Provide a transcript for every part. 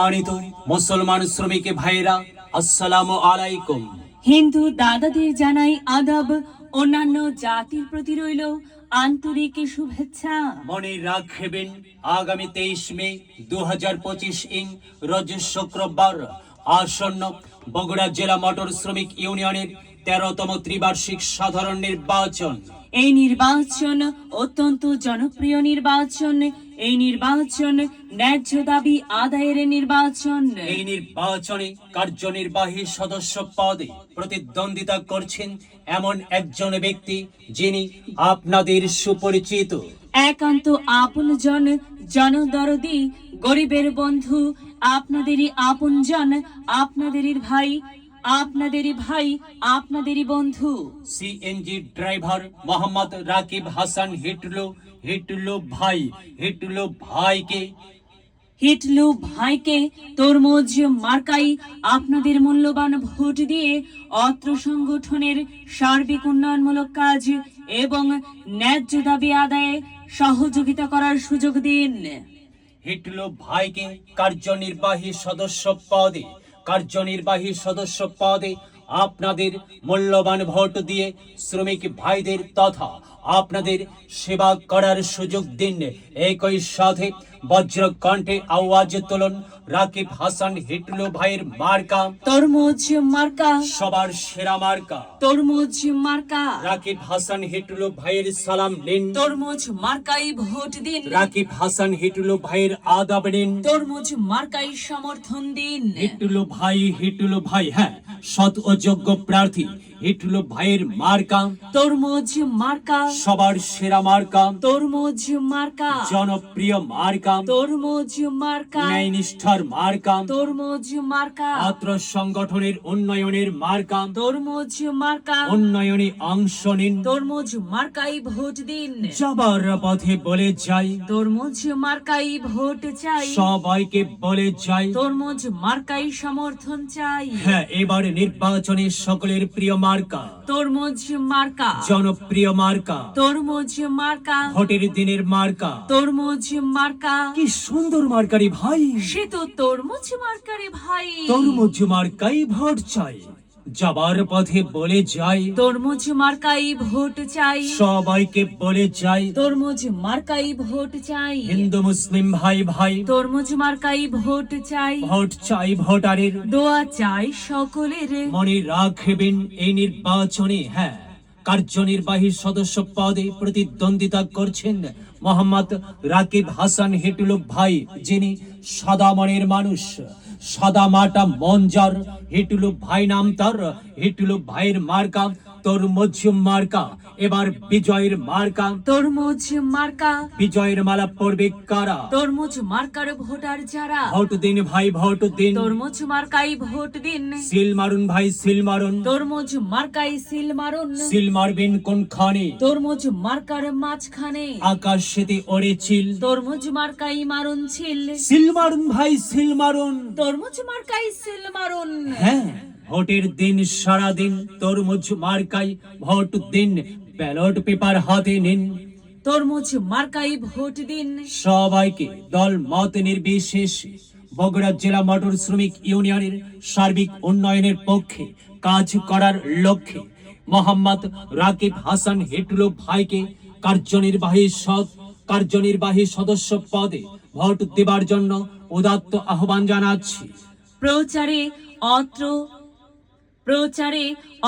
সম্মানিত মুসলমান শ্রমিক ভাইরা, আসসালামু আলাইকুম। হিন্দু দাদাদের জানাই আদাব। অন্যান্য জাতির প্রতি রইল আন্তরিক শুভেচ্ছা। মনে রাখবেন, আগামী 23 মে 2025 রোজ শুক্রবার আসন্ন বগুড়া জেলা মোটর শ্রমিক ইউনিয়নের 13তম ত্রিবার্ষিক সাধারণ নির্বাচন। এই নির্বাচন অত্যন্ত জনপ্রিয় নির্বাচন। এই নির্বাচন ন্যায্য দাবি আদায়ের নির্বাচন। এই নির্বাচনে কার্যনির্বাহী সদস্য পদে প্রতিদ্বন্দ্বিতা করছেন এমন একজন ব্যক্তি যিনি আপনাদের সুপরিচিত, একান্ত আপনজন, জনদরদি, গরিবের বন্ধু, আপনাদেরই আপনজন, আপনাদেরই ভাই, আপনাদেরই বন্ধু, সিএনজি ড্রাইভার মোহাম্মদ রাকিব হাসান হিটলু ভাইকে তরমুজ মার্কাই আপনাদের মূল্যবান ভোট দিয়ে অত্র সংগঠনের সার্বিক উন্নয়নমূলক কাজ এবং ন্যায্য দাবি আদায়ে সহযোগিতা করার সুযোগ দিন। হিটলু ভাইকে কার্যনির্বাহী সদস্য পদে আপনাদের মূল্যবান ভোট দিয়ে শ্রমিক ভাইদের তথা আপনাদের সেবা করার সুযোগ দিন। একই সাথে বজ্রকণ্ঠে আওয়াজ তুলুন, রাকিব হাসান হিটলু ভাইয়ের মার্কা তরমুজ মার্কা, সবার সেরা মার্কা তরমুজ মার্কা। রাকিব হাসান হিটলু ভাইয়ের সালাম নিন, তরমুজ মার্কাই ভোট দিন। রাকিব হাসান হিটলু ভাইয়ের আদাব নিন, তরমুজ মার্কাই সমর্থন দিন। হিটলু ভাই হ্যাঁ, সৎ ও যোগ্য প্রার্থী হিটলু ভাইয়ের মার্কা তরমুজ মার্কা, সবার সেরা মার্কা, তরমুজ মার্কা, জনপ্রিয় মার্কা, তরমুজ মার্কা, ন্যায়নিষ্ঠার মার্কা, তরমুজ মার্কা, ছাত্র সংগঠনের উন্নয়নের মার্কা, তরমুজ মার্কা, উন্নয়নে অংশ নিন। তরমুজ মার্কাই ভোট দিন। যাবার পথে বলে যাই, তরমুজ মার্কাই ভোট চাই। সবাইকে বলে যাই, তরমুজ মার্কাই সমর্থন চাই। হ্যাঁ, এবার নির্বাচনে সকলের প্রিয় মার্কা তরমুজ মার্কা, জনপ্রিয় মার্কা, তরমুজ মার্কা, ভোটের দিনের মার্কা। তরমুজ মার্কা। কি সুন্দর মার্কারি ভাই, সে তো তরমুজ মার্কারে ভাই। তরমুজ মার্কাই ভোট চাই। যাবার পথে বলে যাই, তরমুজ মার্কাই ভোট চাই। সবাইকে বলে যাই, তরমুজ মার্কাই ভোট চাই। হিন্দু মুসলিম ভাই ভাই, তরমুজ মার্কাই ভোট চাই। ভোট চাই ভোটারের, দোয়া চাই সকলের। মনে রাখবেন এই নির্বাচনে হ্যাঁ, কার্যনির্বাহী সদস্য পদে প্রতিদ্বন্দ্বিতা করছেন মোহাম্মদ রাকিব হাসান হিটলু ভাই, যিনি সাদা মনের মানুষ, সাদা মাটা মঞ্জার। হিটলু ভাই নাম তার, হিটলু ভাইয়ের মার্কা তরমুজ মার্কা। এবার বিজয়ের মার্কা তরমুজ মার্কা, বিজয়ের মালা পড়বে কারা? তরমুজ মার্কার ভোটার যারা। ভোট দিন ভাই, ভোট দিন, তরমুজ মার্কাই ভোট দিন। সিল মারুন ভাই, সিল মারুন। তরমুজ মার্কাই সিল মারুন। সিল মারবেন কোনখানে? তরমুজ মার্কার মাঝখানে। আকাশ সেতে ওরে চিল, তরমুজ মার্কাই মারুন ছিল। সিল মারুন ভাই, সিল মারুন। তরমুজ মার্কাই সিল মারুন। হ্যাঁ, ভোটের দিন সারাদিন তরমুজ মার্কাই ভোট দিন, ব্যালট পেপার হাতে নিন। তরমুজ মার্কাই ভোট দিন। সবাইকে দল মত নির্বিশেষে বগুড়া জেলা মোটর শ্রমিক ইউনিয়নের সার্বিক উন্নয়নের পক্ষে কাজ করার লক্ষ্যে মোহাম্মদ রাকিব হাসান হিটলু ভাইকে কার্যনির্বাহী সদস্য পদে ভোট দেবার জন্য উদাত্ত আহ্বান জানাচ্ছি। প্রচারে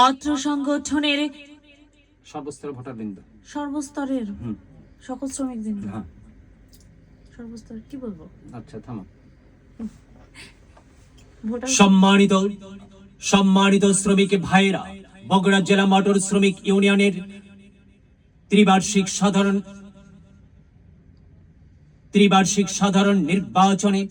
অত্র সংগঠনের সর্বস্তরের ভোটারবৃন্দ, সর্বস্তরের সকল শ্রমিকদের, হ্যাঁ সর্বস্তর কি বলবো, আচ্ছা থামো। ভোটার সম্মানিত শ্রমিক ভাইরা, বগুড়া জেলা মোটর শ্রমিক ইউনিয়নের ত্রিবার্ষিক সাধারণ নির্বাচনে